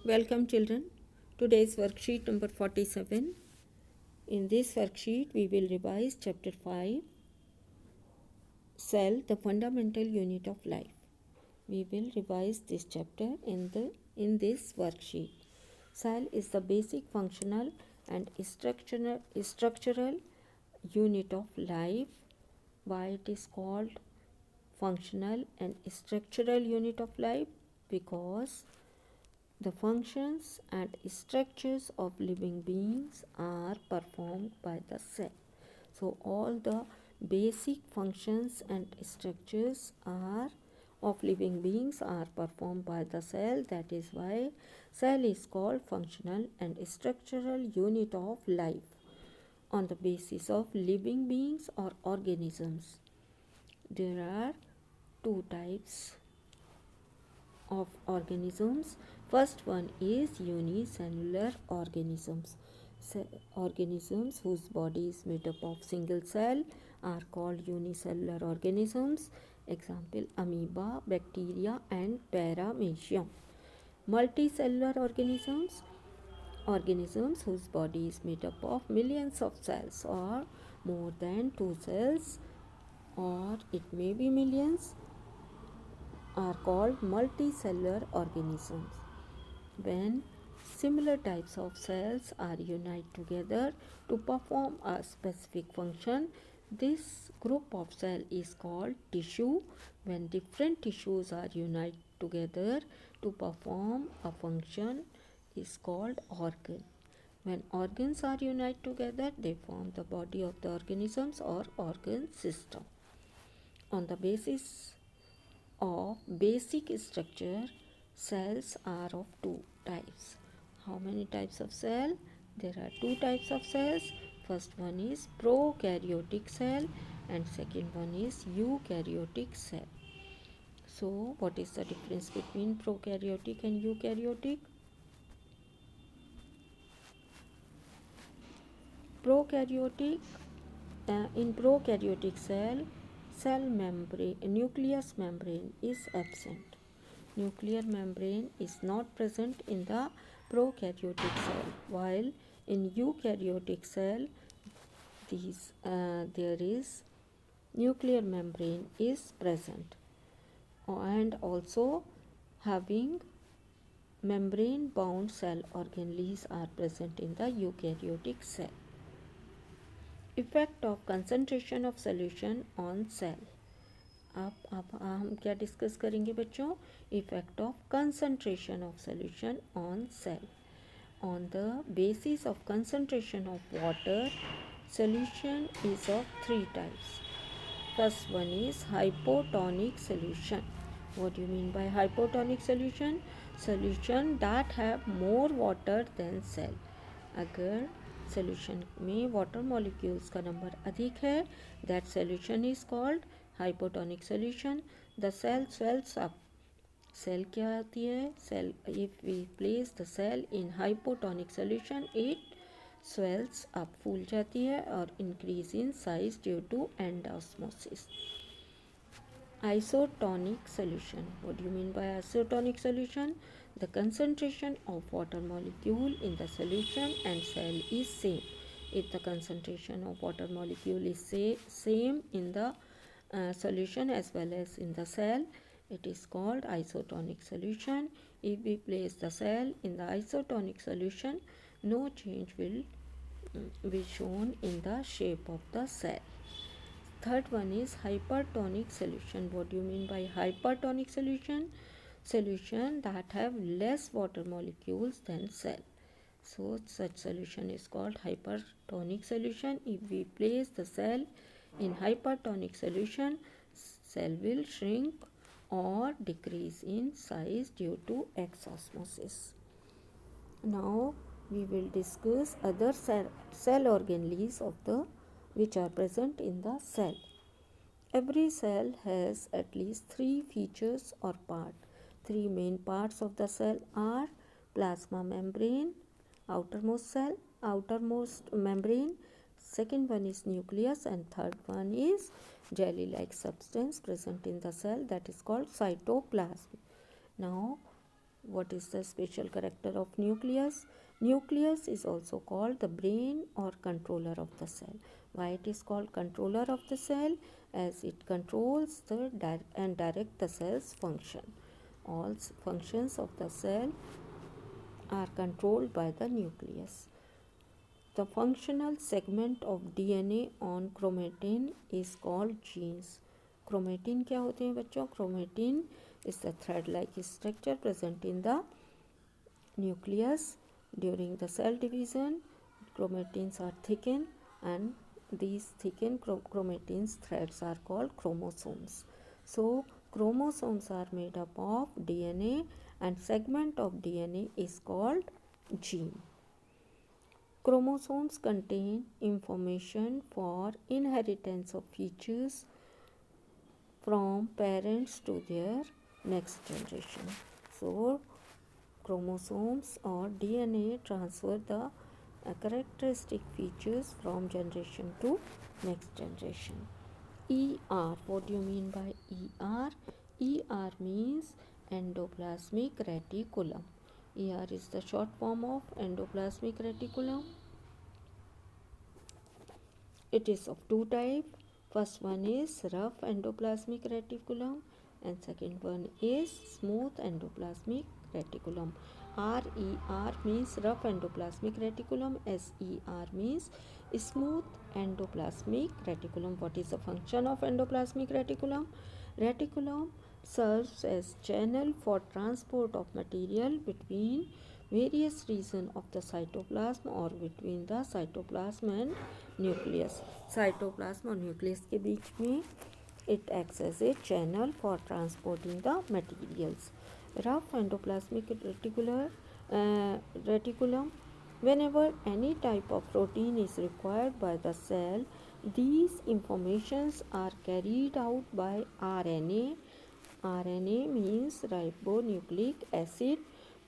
Welcome children. Today's worksheet number 47. In this worksheet we will revise chapter 5, Cell, the fundamental unit of life. We will revise this chapter in this worksheet. Cell is the basic functional and structural unit of life. Why it is called functional and structural unit of life? Because the functions and structures of living beings are performed by the cell. So all the basic functions and structures of living beings are performed by the cell. That is why cell is called functional and structural unit of life on the basis of living beings or organisms. There are two types of organisms. First one is unicellular organisms. Organisms whose body is made up of single cell are called unicellular organisms. Example, amoeba, bacteria and paramecium. Multicellular organisms whose body is made up of millions of cells or more than two cells, or it may be millions, are called multicellular organisms. When similar types of cells are united together to perform a specific function, this group of cells is called tissue. When different tissues are united together to perform a function is called organ. When organs are united together, they form the body of the organisms or organ system. On the basis of basic structure, cells are of two types. How many types of cell? There are two types of cells. First one is prokaryotic cell and second one is eukaryotic cell. So what is the difference between prokaryotic and eukaryotic? Prokaryotic in prokaryotic cell membrane, nucleus membrane is absent. Nuclear membrane is not present in the prokaryotic cell, while in eukaryotic cell there is nuclear membrane is present, and also having membrane bound cell organelles are present in the eukaryotic cell. Effect of concentration of solution on cell. अब हम क्या discuss करेंगे बच्चों? Effect of concentration of solution on sale. On the basis of concentration of water, solution is of three types. First one is hypotonic solution. What do you mean by hypotonic solution? Solution that have more water than cell. अगर solution में water molecules का number अधिक है, that solution is called hypotonic solution. The cell swells up. Cell क्या होती है? Cell, if we place the cell in hypotonic solution, it swells up, फूल जाती है और increase in size due to endosmosis. Isotonic solution. What do you mean by isotonic solution? The concentration of water molecule in the solution and cell is same. If the concentration of water molecule is same in the solution as well as in the cell, it is called isotonic solution. If we place the cell in the isotonic solution, no change will be shown in the shape of the cell. Third one is hypertonic solution. What do you mean by hypertonic solution? Solution that have less water molecules than cell. So such solution is called hypertonic solution. If we place the cell in hypertonic solution, cell will shrink or decrease in size due to exosmosis. Now we will discuss other cell organelles of the which are present in the cell. Every cell has at least three features or part. Three main parts of the cell are plasma membrane, outermost membrane, second one is nucleus, and third one is jelly-like substance present in the cell, that is called cytoplasm. Now What is the special character of nucleus? Nucleus is also called the brain or controller of the cell. Why it is called controller of the cell? As it controls and direct the cell's function. All functions of the cell are controlled by the nucleus. The functional segment of DNA on chromatin is called genes. Chromatin क्या होते हैं बच्चों? Chromatin is the thread-like structure present in the nucleus. During the cell division, chromatins are thickened, and these thickened chromatins threads are called chromosomes. So chromosomes are made up of DNA, and segment of DNA is called gene. Chromosomes contain information for inheritance of features from parents to their next generation. So chromosomes or DNA transfer the characteristic features from generation to next generation. ER, what do you mean by ER? ER means endoplasmic reticulum. ER is the short form of endoplasmic reticulum. It is of two types. First one is rough endoplasmic reticulum and second one is smooth endoplasmic reticulum. RER means rough endoplasmic reticulum. SER means smooth endoplasmic reticulum. What is the function of endoplasmic reticulum? Reticulum serves as channel for transport of material between various regions of the cytoplasm or between the cytoplasm and nucleus. Cytoplasm और nucleus के बीच में it acts as a channel for transporting the materials. Rough endoplasmic reticulum. Whenever any type of protein is required by the cell, these informations are carried out by RNA. RNA means ribonucleic acid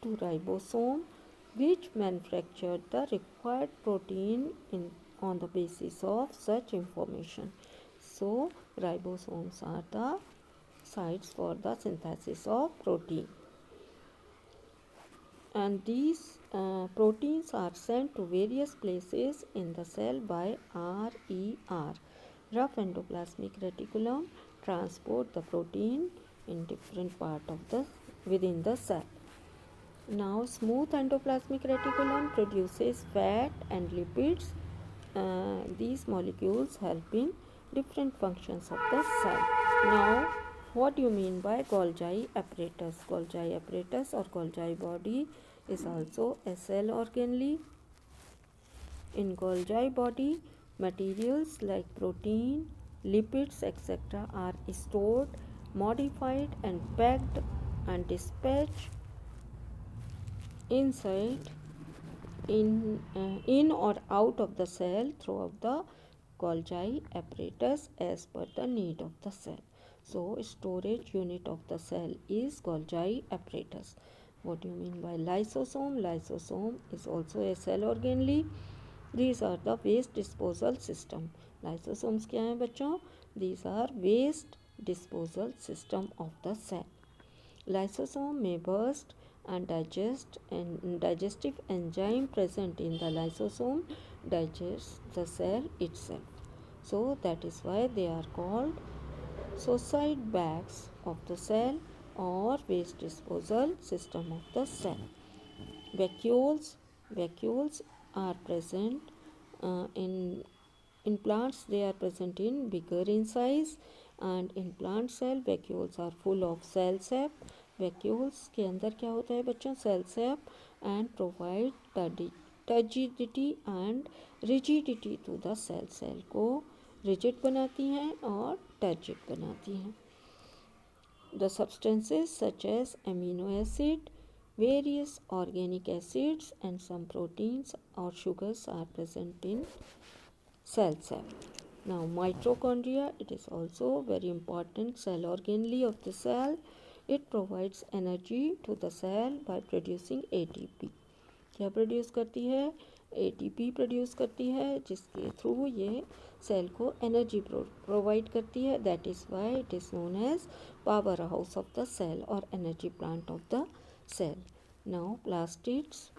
to ribosome, which manufacture the required protein on the basis of such information. So ribosomes are the sites for the synthesis of protein, and these proteins are sent to various places in the cell by RER. Rough endoplasmic reticulum transport the protein in different part of the within the cell. Now smooth endoplasmic reticulum produces fat and lipids. These molecules help in different functions of the cell. Now what do you mean by Golgi apparatus? Golgi apparatus or Golgi body is also a cell organelle. In Golgi body, materials like protein, lipids, etc. are stored, modified and packed and dispatched inside in or out of the cell throughout the Golgi apparatus as per the need of the cell. So storage unit of the cell is Golgi apparatus. What do you mean by lysosome? Lysosome is also a cell organelle. These are the waste disposal system. Lysosomes क्या हैं बच्चों? These are waste disposal system of the cell. Lysosome may burst and digest, and digestive enzyme present in the lysosome digests the cell itself. So that is why they are called suicide bags of the cell or waste disposal system of the cell. Vacuoles are present in plants. They are present in bigger in size, and in plant cell vacuoles are full of cell sap. Vacuoles के अंदर क्या होता है बच्चों? Cell sap, and provide turgidity and rigidity to the cell. Cell को rigid बनाती हैं और turgid बनाती हैं. The substances such as amino acid, various organic acids and some proteins or sugars are present in cell sap. Now mitochondria, it is also very important cell organelle of the cell. It provides energy to the cell by producing ATP. क्या produce करती है? ATP produce करती है, जिसके through ये cell को energy provide करती है. That is why it is known as powerhouse of the cell और energy plant of the cell. Now plastids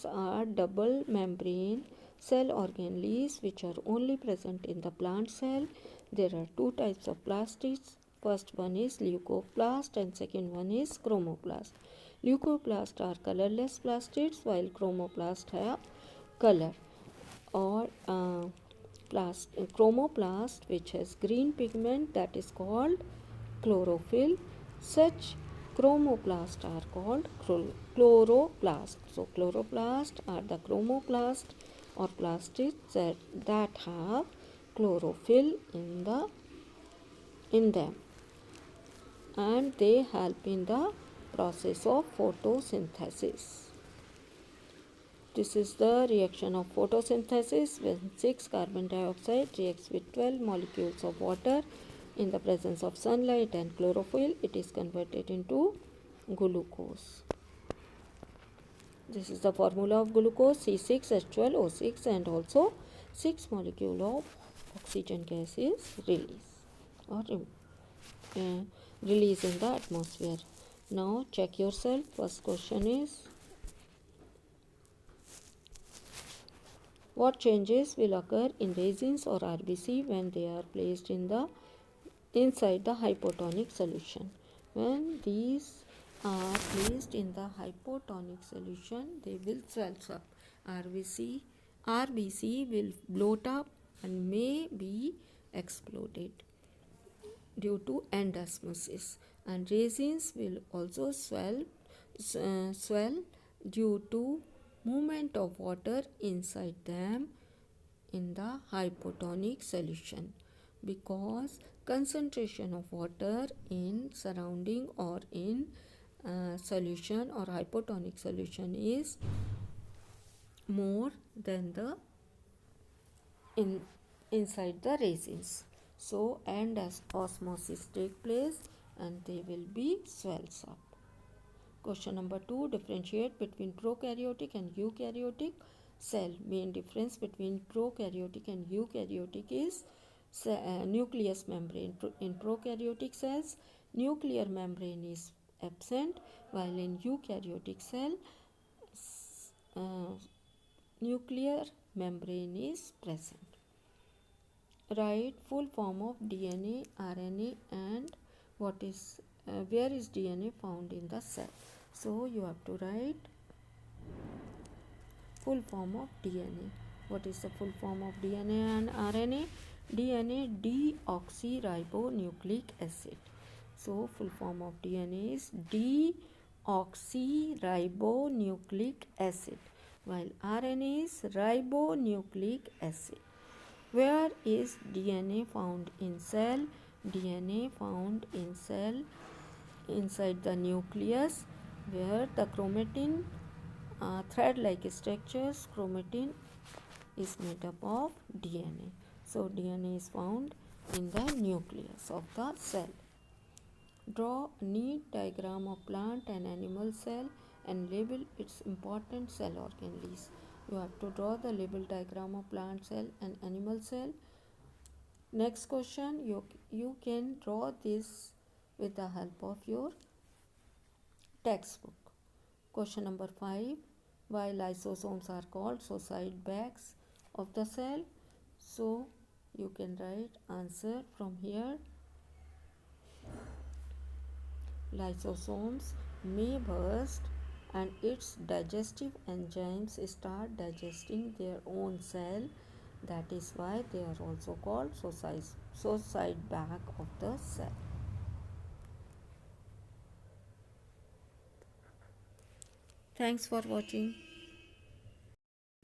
are double membrane cell organelles which are only present in the plant cell. There are two types of plastids. First one is leucoplast and second one is chromoplast. Leucoplast are colorless plastids while chromoplast have color. Or chromoplast which has green pigment, that is called chlorophyll. Such chromoplasts are called chloroplast. So chloroplast are the chromoplast or plastids that have chlorophyll in them, and they help in the process of photosynthesis. This is the reaction of photosynthesis when 6 carbon dioxide reacts with 12 molecules of water in the presence of sunlight and chlorophyll. It is converted into glucose. This is the formula of glucose: C6H12O6, and also 6 molecule of oxygen gas is released or released in the atmosphere. Now check yourself. First question is, what changes will occur in resins or RBC when they are placed inside the hypotonic solution? When these are placed in the hypotonic solution, they will swell up. RBC will bloat up and may be exploded due to endosmosis, and resins will also swell due to movement of water inside them in the hypotonic solution, because concentration of water in surrounding or in solution or hypotonic solution is more than the inside the resins. So and as osmosis take place and they will be swells up. Question number 2, differentiate between prokaryotic and eukaryotic cell. Main difference between prokaryotic and eukaryotic is nucleus membrane. In prokaryotic cells, nuclear membrane is absent, while in eukaryotic cell, nuclear membrane is present. Write full form of DNA, RNA, and where is DNA found in the cell. So you have to write full form of DNA. What is the full form of DNA and RNA? DNA deoxyribonucleic acid. So full form of DNA is deoxyribonucleic acid, while RNA is ribonucleic acid. Where is DNA found in cell? DNA found in cell inside the nucleus, where the chromatin thread-like structures, chromatin is made up of DNA. So DNA is found in the nucleus of the cell. Draw a neat diagram of plant and animal cell and label its important cell organelles. You have to draw the label diagram of plant cell and animal cell. Next question, you can draw this with the help of your textbook. Question number 5, why lysosomes are called suicide bags of the cell? So you can write answer from here. Lysosomes may burst and its digestive enzymes start digesting their own cell. That is why they are also called suicide bag of the cell. Thanks for watching.